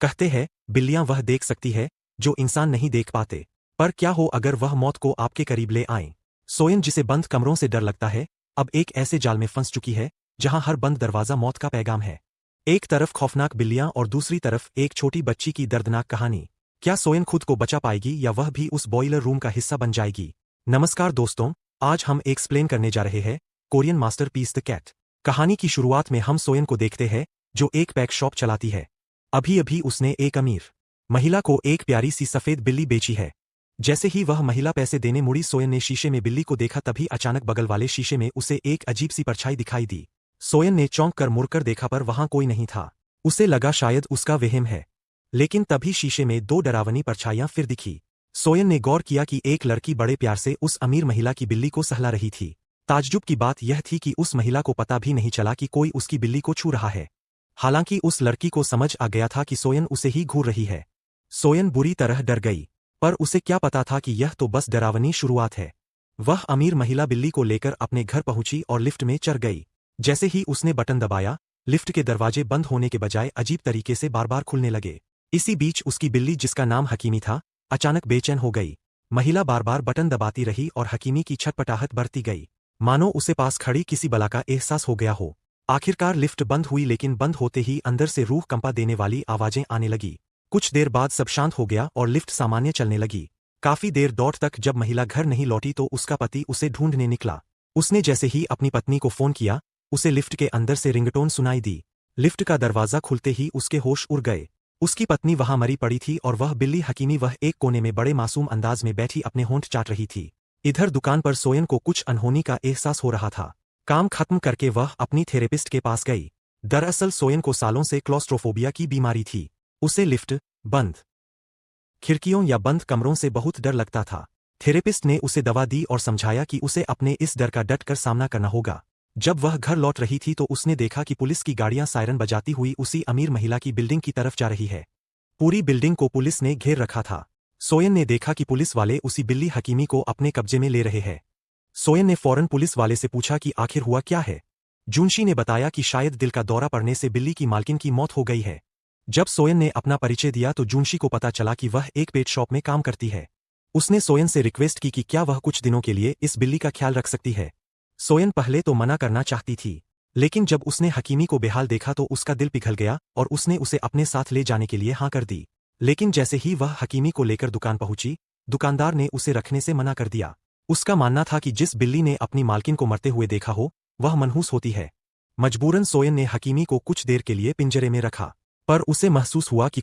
कहते हैं बिल्लियां वह देख सकती है जो इंसान नहीं देख पाते। पर क्या हो अगर वह मौत को आपके करीब ले आए। सोयन जिसे बंद कमरों से डर लगता है, अब एक ऐसे जाल में फंस चुकी है जहां हर बंद दरवाजा मौत का पैगाम है। एक तरफ खौफनाक बिल्लियां और दूसरी तरफ एक छोटी बच्ची की दर्दनाक कहानी। क्या सोयन खुद को बचा पाएगी या वह भी उस बॉयलर रूम का हिस्सा बन जाएगी? नमस्कार दोस्तों, आज हम एक्सप्लेन करने जा रहे हैं कोरियन मास्टरपीस द कैट। कहानी की शुरुआत में हम सोयन को देखते हैं जो एक पेट शॉप चलाती है। अभी अभी उसने एक अमीर महिला को एक प्यारी सी सफेद बिल्ली बेची है। जैसे ही वह महिला पैसे देने मुड़ी, सोयन ने शीशे में बिल्ली को देखा, तभी अचानक बगल वाले शीशे में उसे एक अजीब सी परछाई दिखाई दी। सोयन ने चौंक कर मुड़कर देखा पर वहां कोई नहीं था। उसे लगा शायद उसका वहम है, लेकिन तभी शीशे में दो डरावनी परछाइयां फिर दिखी। सोयन ने गौर किया कि एक लड़की बड़े प्यार से उस अमीर महिला की बिल्ली को सहला रही थी। ताज्जुब की बात यह थी कि उस महिला को पता भी नहीं चला कि कोई उसकी बिल्ली को छू रहा है। हालांकि उस लड़की को समझ आ गया था कि सोयन उसे ही घूर रही है। सोयन बुरी तरह डर गई, पर उसे क्या पता था कि यह तो बस डरावनी शुरुआत है। वह अमीर महिला बिल्ली को लेकर अपने घर पहुंची और लिफ्ट में चढ़ गई। जैसे ही उसने बटन दबाया, लिफ्ट के दरवाजे बंद होने के बजाय अजीब तरीके से बार बार खुलने लगे। इसी बीच उसकी बिल्ली, जिसका नाम हकीमी था, अचानक बेचैन हो गई। महिला बार बार बटन दबाती रही और हकीमी की छटपटाहट बढ़ती गई, मानो उसे पास खड़ी किसी बला का एहसास हो गया हो। आखिरकार लिफ्ट बंद हुई, लेकिन बंद होते ही अंदर से रूह कंपा देने वाली आवाजें आने लगी। कुछ देर बाद सब शांत हो गया और लिफ्ट सामान्य चलने लगी। काफी देर दौड़ तक जब महिला घर नहीं लौटी तो उसका पति उसे ढूंढने निकला। उसने जैसे ही अपनी पत्नी को फोन किया, उसे लिफ्ट के अंदर से रिंगटोन सुनाई दी। लिफ्ट का दरवाजा खुलते ही उसके होश उड़ गए। उसकी पत्नी वहां मरी पड़ी थी और वह बिल्ली हकीमी वह एक कोने में बड़े मासूम अंदाज में बैठी अपने होंठ चाट रही थी। इधर दुकान पर सोयन को कुछ अनहोनी का एहसास हो रहा था। काम खत्म करके वह अपनी थेरेपिस्ट के पास गई। दरअसल सोयन को सालों से क्लॉस्ट्रोफोबिया की बीमारी थी। उसे लिफ्ट, बंद खिड़कियों या बंद कमरों से बहुत डर लगता था। थेरेपिस्ट ने उसे दवा दी और समझाया कि उसे अपने इस डर का डट कर सामना करना होगा। जब वह घर लौट रही थी तो उसने देखा कि पुलिस की गाड़ियां सायरन बजाती हुई उसी अमीर महिला की बिल्डिंग की तरफ जा रही है। पूरी बिल्डिंग को पुलिस ने घेर रखा था। सोयन ने देखा कि पुलिस वाले उसी बिल्ली हकीमी को अपने कब्जे में ले रहे हैं। सोयन ने फौरन पुलिस वाले से पूछा कि आखिर हुआ क्या है। जुनशी ने बताया कि शायद दिल का दौरा पड़ने से बिल्ली की मालकिन की मौत हो गई है। जब सोयन ने अपना परिचय दिया तो जुनशी को पता चला कि वह एक पेट शॉप में काम करती है। उसने सोयन से रिक्वेस्ट की कि क्या वह कुछ दिनों के लिए इस बिल्ली का ख्याल रख सकती है। सोयन पहले तो मना करना चाहती थी, लेकिन जब उसने हकीमी को बेहाल देखा तो उसका दिल पिघल गया और उसने उसे अपने साथ ले जाने के लिए हाँ कर दी। लेकिन जैसे ही वह हकीमी को लेकर दुकान पहुंची, दुकानदार ने उसे रखने से मना कर दिया। उसका मानना था कि जिस बिल्ली ने अपनी मालकिन को मरते हुए देखा हो, वह मनहूस होती है। मजबूरन सोयन ने हकीमी को कुछ देर के लिए पिंजरे में रखा, पर उसे महसूस हुआ कि